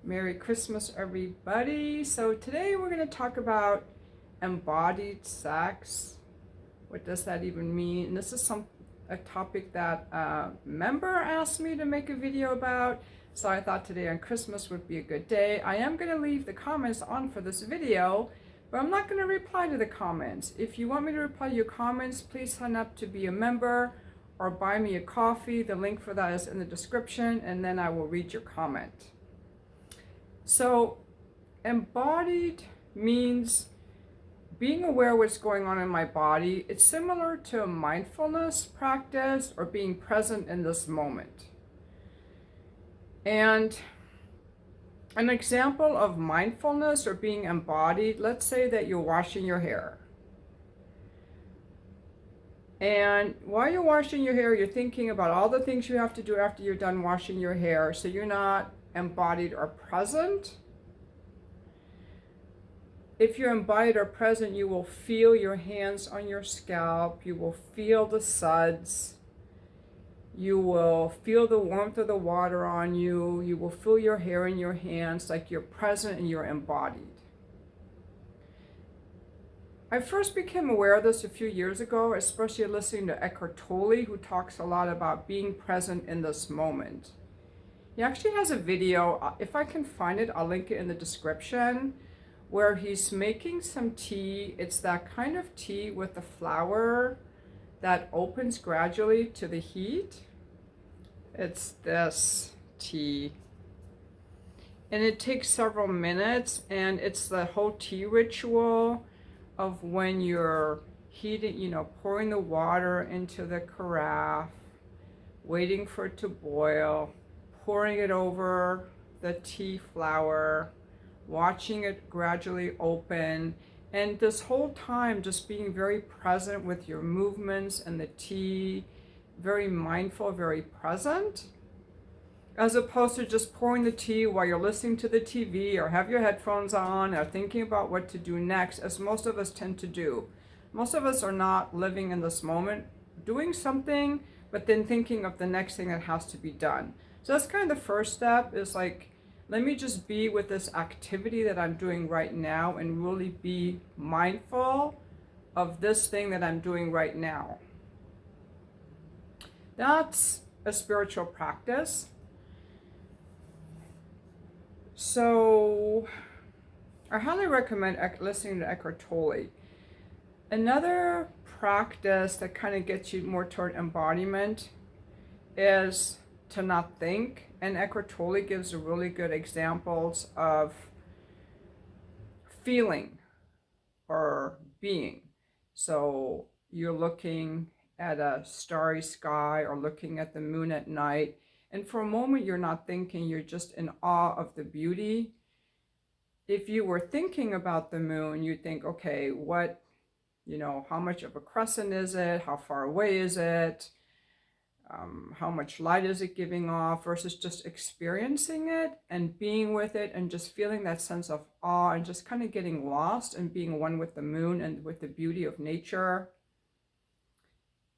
Merry Christmas, everybody. So today we're going to talk about embodied sex. What does that even mean? And this is a topic that a member asked me to make a video about. So I thought today on Christmas would be a good day. I am going to leave the comments on for this video, but I'm not going to reply to the comments. If you want me to reply to your comments, please sign up to be a member or buy me a coffee. The link for that is in the description, and then I will read your comment. So embodied means being aware of what's going on in my body. It's similar to a mindfulness practice or being present in this moment. And an example of mindfulness or being embodied, let's say that you're washing your hair. And while you're washing your hair, you're thinking about all the things you have to do after you're done washing your hair, so you're not embodied or present. If you're embodied or present, you will feel your hands on your scalp, you will feel the suds, you will feel the warmth of the water on you, you will feel your hair in your hands, like you're present and you're embodied. I first became aware of this a few years ago, especially listening to Eckhart Tolle, who talks a lot about being present in this moment. He actually has a video, if I can find it, I'll link it in the description, where he's making some tea. It's that kind of tea with the flower that opens gradually to the heat. It's this tea. And it takes several minutes, and it's the whole tea ritual of when you're heating, pouring the water into the carafe, waiting for it to boil, pouring it over the tea flower, watching it gradually open, and this whole time just being very present with your movements and the tea, very mindful, very present, as opposed to just pouring the tea while you're listening to the TV or have your headphones on or thinking about what to do next, as most of us tend to do. Most of us are not living in this moment, doing something, but then thinking of the next thing that has to be done. So that's kind of the first step, is like, let me just be with this activity that I'm doing right now and really be mindful of this thing that I'm doing right now. That's a spiritual practice. So I highly recommend listening to Eckhart Tolle. Another practice that kind of gets you more toward embodiment is to not think. And Eckhart Tolle gives really good examples of feeling or being. So you're looking at a starry sky or looking at the moon at night, and for a moment you're not thinking, you're just in awe of the beauty. If you were thinking about the moon, you'd think, okay, what, how much of a crescent is it? How far away is it? How much light is it giving off, versus just experiencing it and being with it and just feeling that sense of awe and just kind of getting lost and being one with the moon and with the beauty of nature.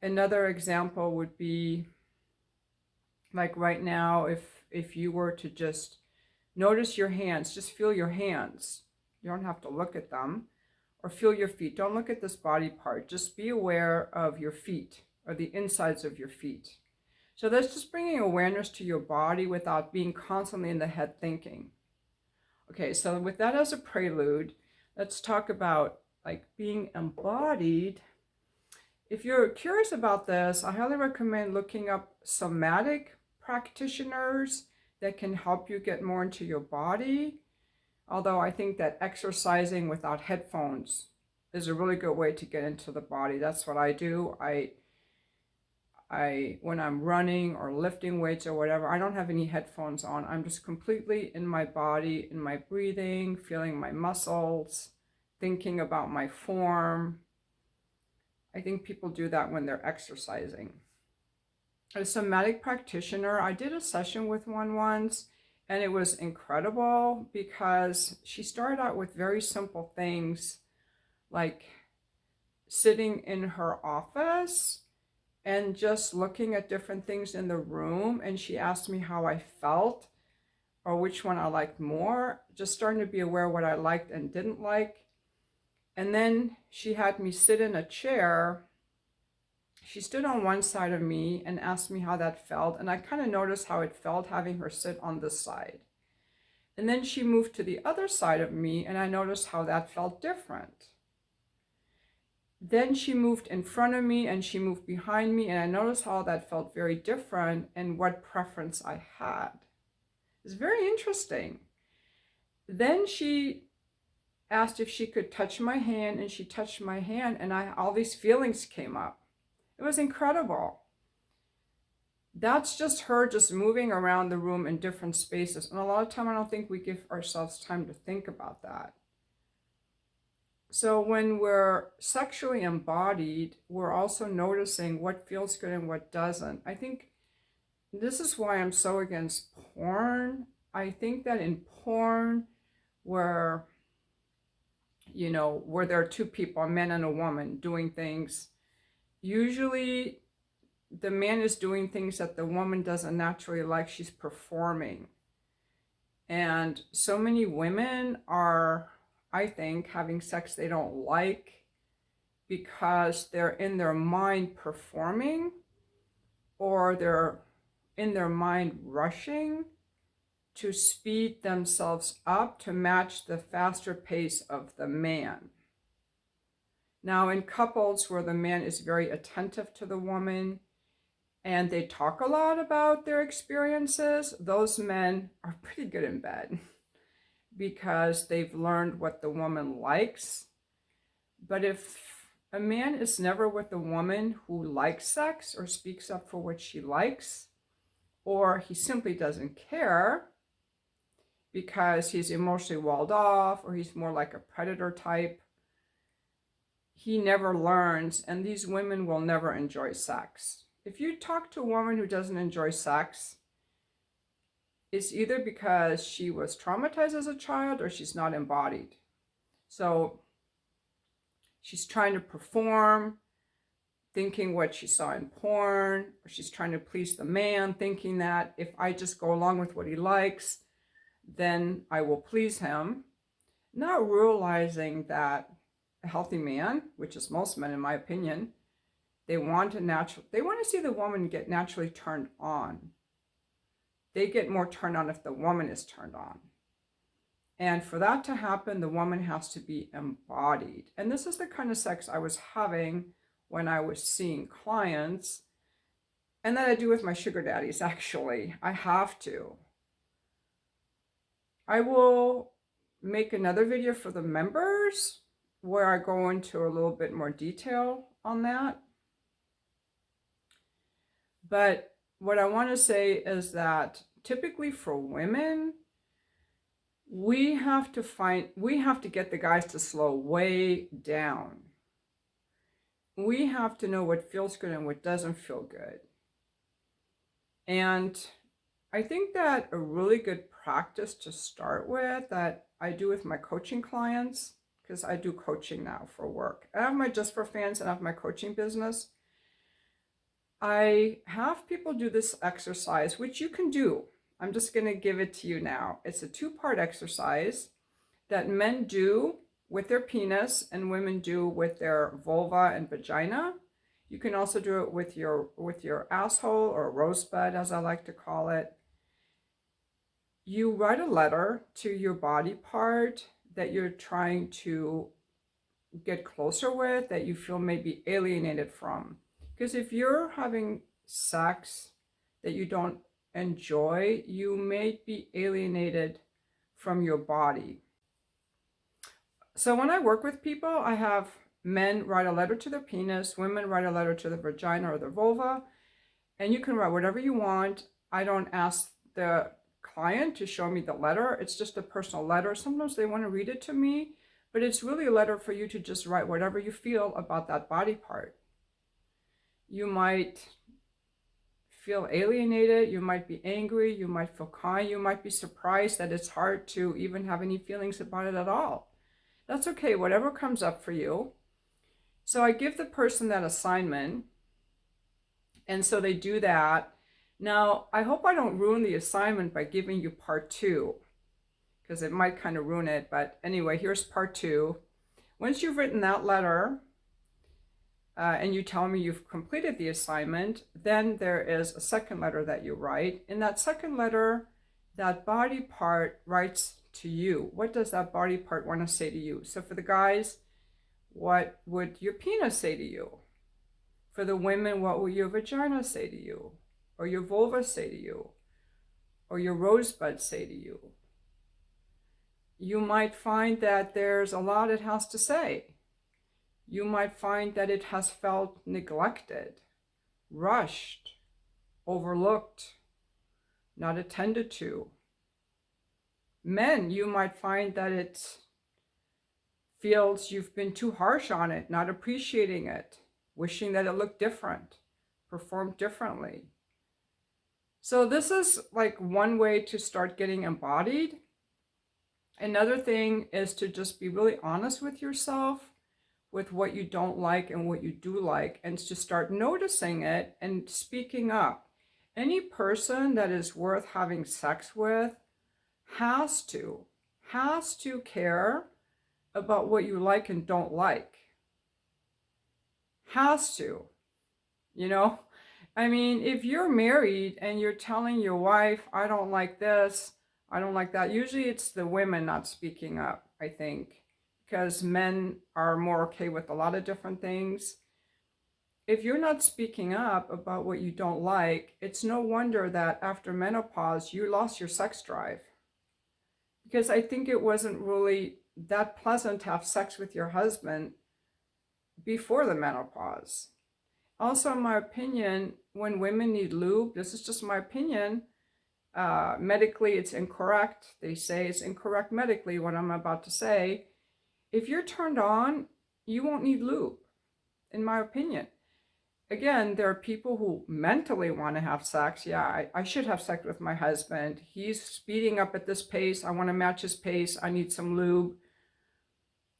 Another example would be like right now, if you were to just notice your hands, just feel your hands. You don't have to look at them. Or feel your feet. Don't look at this body part. Just be aware of your feet or the insides of your feet. So that's just bringing awareness to your body without being constantly in the head thinking. Okay, so with that as a prelude, let's talk about like being embodied. If you're curious about this, I highly recommend looking up somatic practitioners that can help you get more into your body. Although I think that exercising without headphones is a really good way to get into the body. That's what I do. I when I'm running or lifting weights or whatever, I don't have any headphones on. I'm just completely in my body, in my breathing, feeling my muscles, thinking about my form. I think people do that when they're exercising. A somatic practitioner, I did a session with one once, and it was incredible because she started out with very simple things like sitting in her office and just looking at different things in the room. And she asked me how I felt or which one I liked more, just starting to be aware of what I liked and didn't like. And then she had me sit in a chair. She stood on one side of me and asked me how that felt. And I kind of noticed how it felt having her sit on this side. And then she moved to the other side of me and I noticed how that felt different. Then she moved in front of me and she moved behind me and I noticed how that felt very different and what preference I had. It's very interesting. Then she asked if she could touch my hand and she touched my hand and all these feelings came up. It was incredible. That's just her just moving around the room in different spaces. And a lot of time I don't think we give ourselves time to think about that. So when we're sexually embodied, we're also noticing what feels good and what doesn't. I think this is why I'm so against porn. I think that in porn, where there are two people, a man and a woman, doing things, usually the man is doing things that the woman doesn't naturally like. She's performing. And so many women are, I think, having sex they don't like because they're in their mind performing, or they're in their mind rushing to speed themselves up to match the faster pace of the man. Now, in couples where the man is very attentive to the woman and they talk a lot about their experiences, those men are pretty good in bed because they've learned what the woman likes. But if a man is never with a woman who likes sex or speaks up for what she likes, or he simply doesn't care because he's emotionally walled off, or he's more like a predator type, he never learns, and these women will never enjoy sex. If you talk to a woman who doesn't enjoy sex, it's either because she was traumatized as a child or she's not embodied. So she's trying to perform, thinking what she saw in porn, or she's trying to please the man, thinking that if I just go along with what he likes, then I will please him, not realizing that a healthy man, which is most men in my opinion, they want to see the woman get naturally turned on. They get more turned on if the woman is turned on. And for that to happen, the woman has to be embodied. And this is the kind of sex I was having when I was seeing clients, and that I do with my sugar daddies, actually. I have to. I will make another video for the members where I go into a little bit more detail on that. But what I want to say is that typically for women, we have to get the guys to slow way down. We have to know what feels good and what doesn't feel good. And I think that a really good practice to start with that I do with my coaching clients, because I do coaching now for work. I have my Just for Fans and I have my coaching business. I have people do this exercise, which you can do. I'm just going to give it to you now. It's a 2-part exercise that men do with their penis and women do with their vulva and vagina. You can also do it with your asshole, or rosebud, as I like to call it. You write a letter to your body part that you're trying to get closer with, that you feel maybe alienated from. Because if you're having sex that you don't enjoy, you may be alienated from your body. So when I work with people, I have men write a letter to their penis, women write a letter to the vagina or the vulva, and you can write whatever you want. I don't ask the client to show me the letter. It's just a personal letter. Sometimes they want to read it to me, but it's really a letter for you to just write whatever you feel about that body part. You might feel alienated, you might be angry, you might feel kind, you might be surprised that it's hard to even have any feelings about it at all. That's okay, whatever comes up for you. So I give the person that assignment, and so they do that, Now, I hope I don't ruin the assignment by giving you part 2, because it might kind of ruin it. But anyway, here's part 2. Once you've written that letter, and you tell me you've completed the assignment, then there is a second letter that you write. In that second letter, that body part writes to you. What does that body part want to say to you? So for the guys, what would your penis say to you? For the women, what will your vagina say to you? Or your vulva say to you? Or your rosebud say to you? You might find that there's a lot it has to say. You might find that it has felt neglected, rushed, overlooked, not attended to. Men, you might find that it feels you've been too harsh on it, not appreciating it, wishing that it looked different, performed differently. So this is like one way to start getting embodied. Another thing is to just be really honest with yourself, with what you don't like and what you do like, and to start noticing it and speaking up. Any person that is worth having sex with has to care about what you like and don't like. Has to, you know? I mean, if you're married and you're telling your wife, I don't like this, I don't like that, usually it's the women not speaking up, I think, because men are more okay with a lot of different things. If you're not speaking up about what you don't like, it's no wonder that after menopause, you lost your sex drive. Because I think it wasn't really that pleasant to have sex with your husband before the menopause. Also, in my opinion, when women need lube, this is just my opinion, medically it's incorrect. They say it's incorrect medically, what I'm about to say. If you're turned on, you won't need lube, in my opinion. Again, there are people who mentally want to have sex. Yeah, I should have sex with my husband. He's speeding up at this pace. I want to match his pace. I need some lube.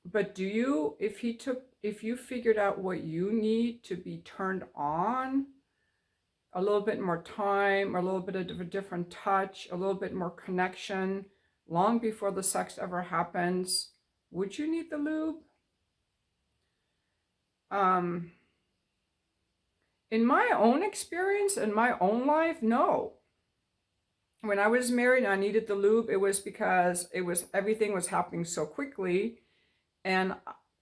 But do you, if you figured out what you need to be turned on, a little bit more time, a little bit of a different touch, a little bit more connection, long before the sex ever happens, would you need the lube? In my own experience, in my own life, no. When I was married and I needed the lube, it was because everything was happening so quickly and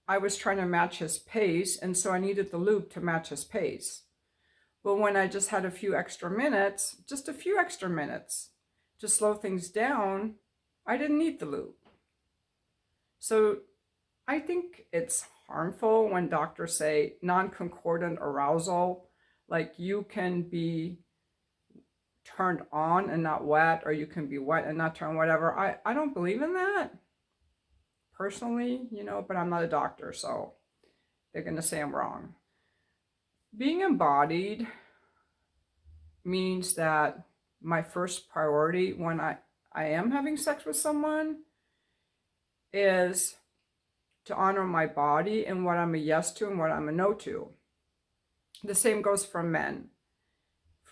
I was trying to match his pace, and so I needed the lube to match his pace. But when I just had a few extra minutes, just a few extra minutes to slow things down, I didn't need the lube. So I think it's harmful when doctors say non-concordant arousal, like you can be turned on and not wet, or you can be wet and not turned, whatever. I don't believe in that personally, but I'm not a doctor, so they're going to say I'm wrong. Being embodied means that my first priority when I am having sex with someone is to honor my body and what I'm a yes to and what I'm a no to. The same goes for men.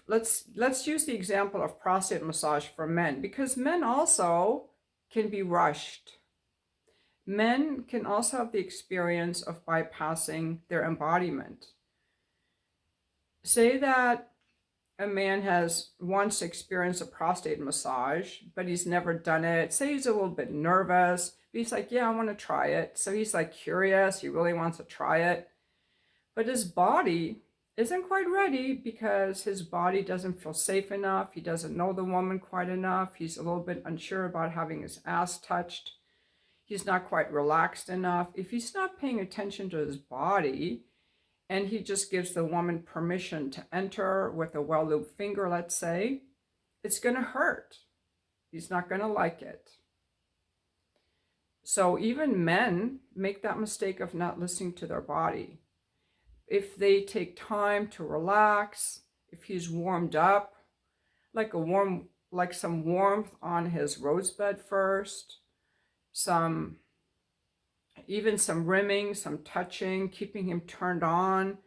Let's use the example of prostate massage for men, because men also can be rushed. Men can also have the experience of bypassing their embodiment. Say that a man has once experienced a prostate massage, but he's never done it. Say he's a little bit nervous, but he's like, yeah, I want to try it. So he's like curious, he really wants to try it. But his body isn't quite ready because his body doesn't feel safe enough. He doesn't know the woman quite enough. He's a little bit unsure about having his ass touched. He's not quite relaxed enough. If he's not paying attention to his body and he just gives the woman permission to enter with a well-lubed finger, let's say, it's going to hurt. He's not going to like it. So even men make that mistake of not listening to their body. If they take time to relax, if he's warmed up, like some warmth on his rosebud first, even some rimming, some touching, keeping him turned on,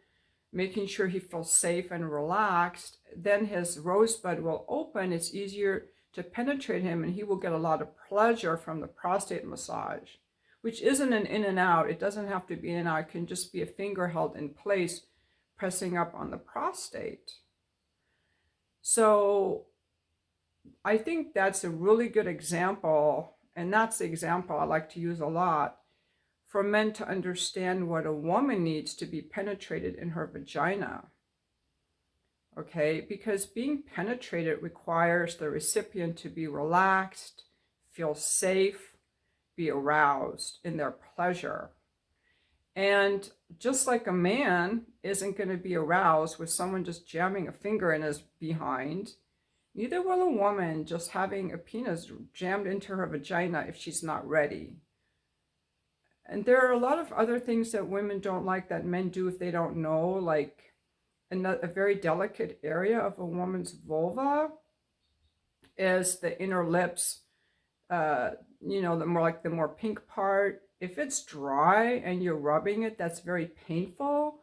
making sure he feels safe and relaxed, then his rosebud will open. It's easier to penetrate him, and he will get a lot of pleasure from the prostate massage, which isn't an in and out. It doesn't have to be in and out. It can just be a finger held in place, pressing up on the prostate. So I think that's a really good example, and that's the example I like to use a lot, for men to understand what a woman needs to be penetrated in her vagina. Okay, because being penetrated requires the recipient to be relaxed, feel safe, be aroused in their pleasure. And just like a man isn't going to be aroused with someone just jamming a finger in his behind, neither will a woman just having a penis jammed into her vagina if she's not ready. And there are a lot of other things that women don't like that men do if they don't know, like a very delicate area of a woman's vulva is the inner lips, the more pink part. If it's dry and you're rubbing it, that's very painful.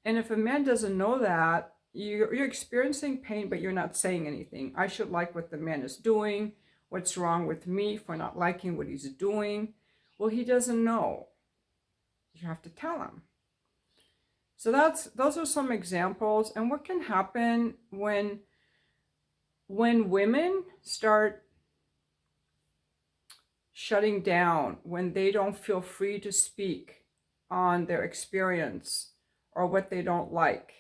And if a man doesn't know that, you're experiencing pain, but you're not saying anything. I should like what the man is doing. What's wrong with me for not liking what he's doing? Well, he doesn't know. You have to tell him. So those are some examples. And what can happen when women start shutting down, when they don't feel free to speak on their experience or what they don't like.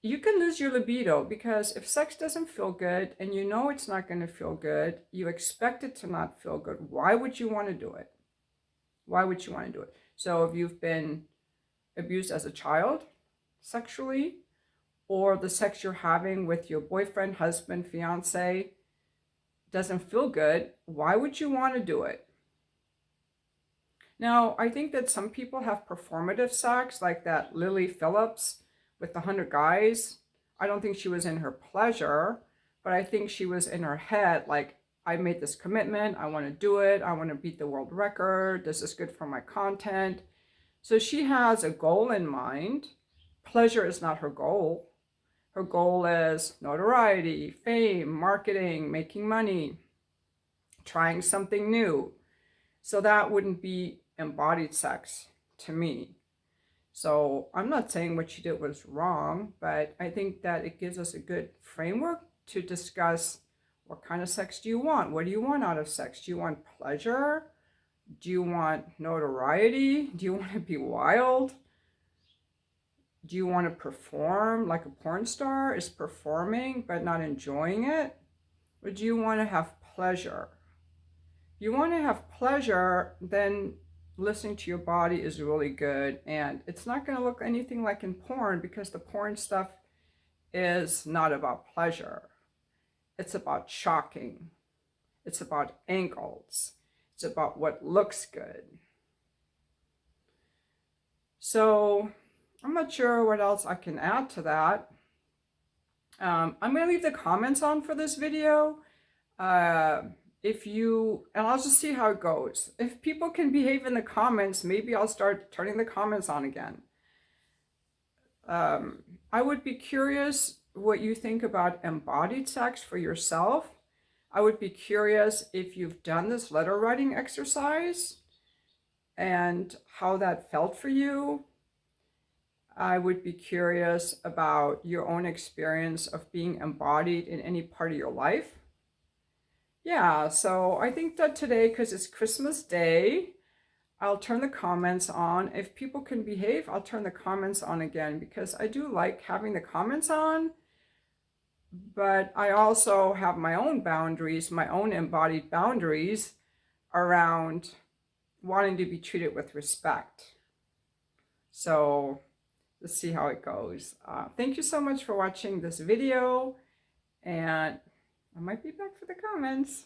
You can lose your libido, because if sex doesn't feel good and you know it's not going to feel good, you expect it to not feel good. Why would you want to do it? Why would you want to do it? So if you've been abused as a child sexually, or the sex you're having with your boyfriend, husband, fiance doesn't feel good, why would you want to do it? Now, I think that some people have performative sex, like that Lily Phillips with the 100 guys. I don't think she was in her pleasure, but I think she was in her head, like, I made this commitment, I want to do it, I want to beat the world record, this is good for my content. So she has a goal in mind. Pleasure is not her goal. Her goal is notoriety, fame, marketing, making money, trying something new. So that wouldn't be embodied sex to me. So I'm not saying what she did was wrong, but I think that it gives us a good framework to discuss, what kind of sex do you want? What do you want out of sex? Do you want pleasure? Do you want notoriety? Do you want to be wild? Do you want to perform like a porn star is performing but not enjoying it? Or do you want to have pleasure? If you want to have pleasure, then listening to your body is really good. And it's not going to look anything like in porn, because the porn stuff is not about pleasure. It's about shocking. It's about angles. It's about what looks good. So I'm not sure what else I can add to that. I'm going to leave the comments on for this video. And I'll just see how it goes. If people can behave in the comments, maybe I'll start turning the comments on again. I would be curious what you think about embodied sex for yourself. I would be curious if you've done this letter writing exercise and how that felt for you. I would be curious about your own experience of being embodied in any part of your life. Yeah, so I think that today, because it's Christmas Day, I'll turn the comments on. If people can behave, I'll turn the comments on again, because I do like having the comments on. But I also have my own boundaries, my own embodied boundaries around wanting to be treated with respect. So let's see how it goes. Thank you so much for watching this video, and I might be back for the comments.